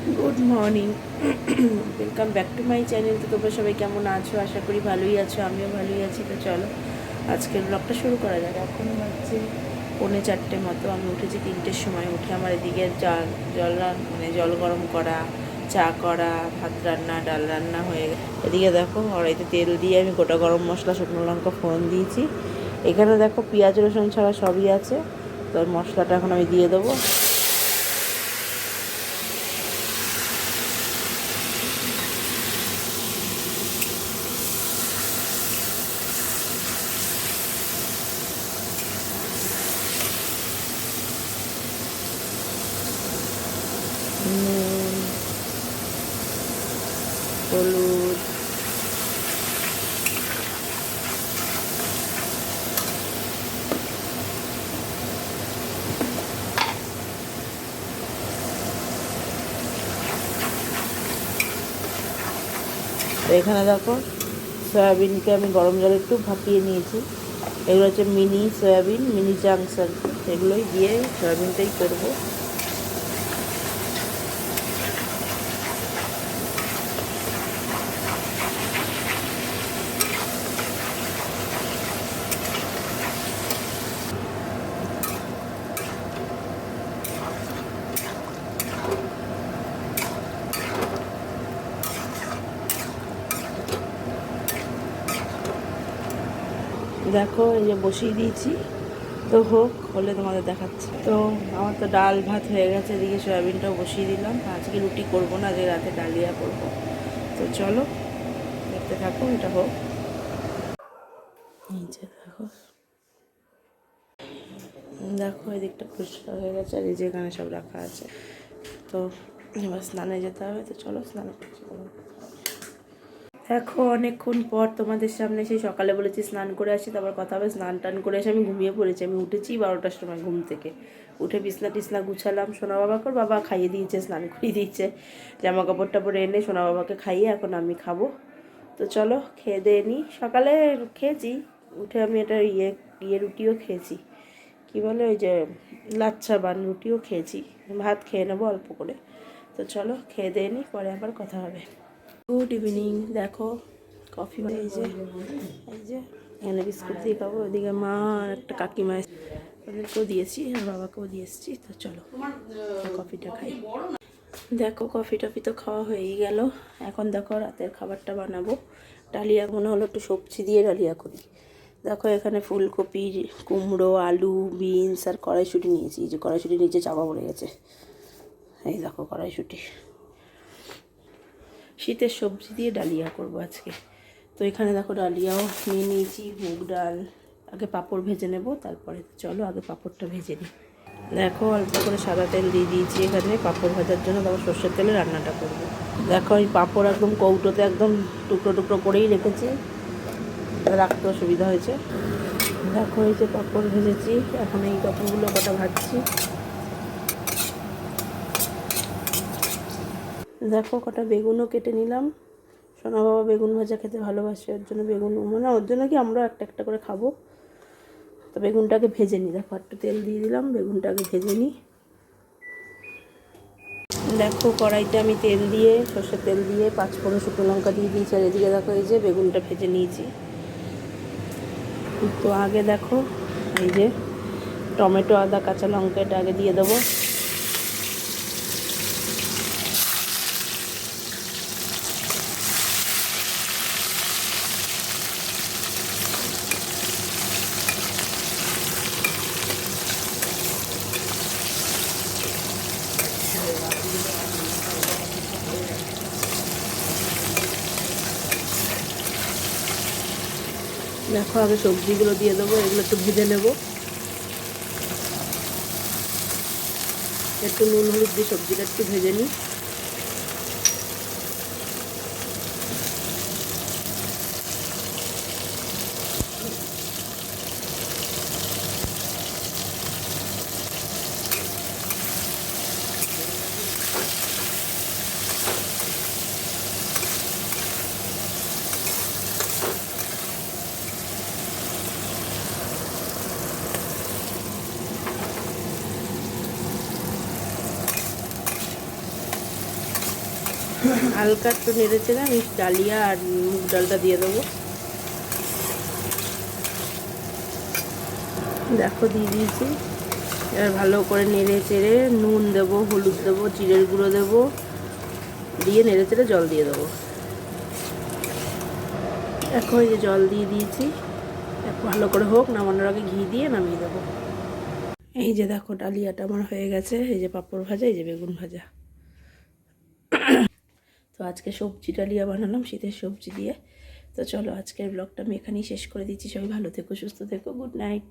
Good morning, welcome back to my channel. তো তোমরা সবাই কেমন আছো? আশা করি ভালোই আছো, আমিও ভালোই আছি। তো চলো আজকের ব্লগটা শুরু করা যাক। এখন হচ্ছে 3:45 মতো। আমি উঠেছি 3টের সময়। উঠে আমার এদিকে জল গরম করা, চা করা, ভাত রান্না, ডাল রান্না হয়ে গেছে। এদিকে দেখো কড়াইতে তেল দিয়ে আমি গোটা গরম মশলা, শুকনো লঙ্কা ফোড়ন দিয়েছি। এখানে দেখো পেঁয়াজ রসুন ছাড়া সবই আছে। তো মশলাটা এখন আমি দিয়ে দেবো। নুন, হলুদ, তো এখানে দেখো সয়াবিনকে আমি গরম জলে একটু ভাপিয়ে নিয়েছি। এগুলো হচ্ছে মিনি সয়াবিন, মিনি চাংস আর কি। এগুলোই দিয়ে সয়াবিনটাই করবো। দেখো এই যে বসিয়ে দিয়েছি, তো হলে তোমাদের দেখাচ্ছি। তো আমার তো ডাল ভাত হয়ে গেছে, এদিকে সয়াবিনটাও বসিয়ে দিলাম। আজকে রুটি করবো না, যে রাতে ডালিয়া করবো। তো চলো দেখতে থাকো, এটা হোক। এই যে দেখো, দেখো এদিকটা পরিষ্কার হয়ে গেছে, আর এই যে এখানে সব রাখা আছে। তো এবার স্নানে যেতে হবে। তো চলো স্নানে করছি। দেখো অনেকক্ষণ পর তোমাদের সামনে, সেই সকালে বলেছি স্নান করে আসি, তারপর কথা হবে। স্নান টান করে এসে আমি ঘুমিয়ে পড়েছি। আমি উঠেছি 12টার সময় ঘুম থেকে। উঠে বিছনা টিছনা গুছালাম। সোনা বাবাকে বাবা খাইয়ে দিয়েছে, স্নান করিয়ে দিচ্ছে। জামা কাপড় টাপড় এনে সোনা বাবাকে খাইয়ে এখন আমি খাবো। তো চলো খেয়ে দিয়ে নিই। সকালে খেয়েছি, উঠে আমি এটা ইয়ে রুটিও খেয়েছি, কি বলে ওই যে লাচ্ছা বান রুটিও খেয়েছি। ভাত খেয়ে নেবো অল্প করে। তো চলো খেয়ে দিয়ে নিই, পরে আবার কথা হবে। Good evening. দেখো কফি এই যে এখানে বিস্কুট দিয়ে খাবো। ওইদিকে মা আর একটা কাকিমা, ওদেরকেও দিয়েছি আর বাবাকেও দিয়ে এসেছি। তো চলো কফিটা খাই। দেখো কফি টফি তো খাওয়া হয়েই গেল। এখন দেখো রাতের খাবারটা বানাবো। ডালিয়া মনে হলো একটু সবজি দিয়ে ডালিয়া করি। দেখো এখানে ফুলকপি, কুমড়ো, আলু, বিনস আর কড়াইশুঁটি নিয়েছি। যে কড়াইশুঁটি নিচে চাপা পড়ে গেছে। এই দেখো কড়াইশুঁটি। শীতের সবজি দিয়ে ডালিয়া করব আজকে। তো এখানে দেখো ডালিয়াও নিয়ে নিয়েছি, মুগ ডাল। আগে পাঁপড় ভেজে নেব, তারপরে চলো আগে পাঁপড়টা ভেজে নিই। দেখো অল্প করে সাদা তেল দিয়ে দিয়েছি এখানে পাঁপড় ভাজার জন্য, তারপর সর্ষের তেলে রান্নাটা করব। দেখো এই পাঁপড় একদম কৌটোতে একদম টুকরো টুকরো করেই রেখেছি, রাখতেও সুবিধা হয়েছে। দেখো এই যে পাঁপড় ভেজেছি, এখন এই পাঁপড়গুলো কটা ভাজছি। দেখো কটা বেগুনও কেটে নিলাম। সোনা বাবা বেগুন ভাজা খেতে ভালোবাসে, ওর জন্য বেগুন, মানে ওর জন্য কি আমরা একটা একটা করে খাবো। তো বেগুনটাকে ভেজে নিই। দেখো একটু তেল দিয়ে দিলাম, বেগুনটাকে ভেজে নিই। দেখো কড়াইতে আমি তেল দিয়ে, সর্ষের তেল দিয়ে, পাঁচফোড়ন শুকনো লঙ্কা দিয়ে দিয়েছি। আর এদিকে দেখো এই যে বেগুনটা ভেজে নিয়েছি। তো আগে দেখো এই যে টমেটো, আদা, কাঁচা লঙ্কা এটা আগে দিয়ে দেবো। দেখো আগে সবজিগুলো দিয়ে দেবো, এগুলো একটু ভেজে নেব। একটু নুন হলুদ দিয়ে সবজিটা একটু ভেজে নিই। হালকা একটু নেড়ে চেড়ে আমি ডালিয়া আর মুগ ডালটা দিয়ে দেবো। দেখো দিয়ে দিয়েছি। এবার ভালো করে নেড়ে চেড়ে নুন দেবো, হলুদ দেবো, জিরের গুঁড়ো দেবো, দিয়ে নেড়ে চেড়ে জল দিয়ে দেবো। এখন এই যে জল দিয়ে দিয়েছি, ভালো করে হোক, নামানোর আগে ঘি দিয়ে নামিয়ে দেবো। এই যে দেখো ডালিয়াটা আমার হয়ে গেছে। এই যে পাঁপড় ভাজা, এই যে বেগুন ভাজা। তো আজকে সবজি ডালিয়া বানালাম শীতের সবজি দিয়ে। তো চলো আজকের ব্লগটা আমি এখানেই শেষ করে দিচ্ছি। সবাই ভালো থেকো, সুস্থ থেকো, গুড নাইট।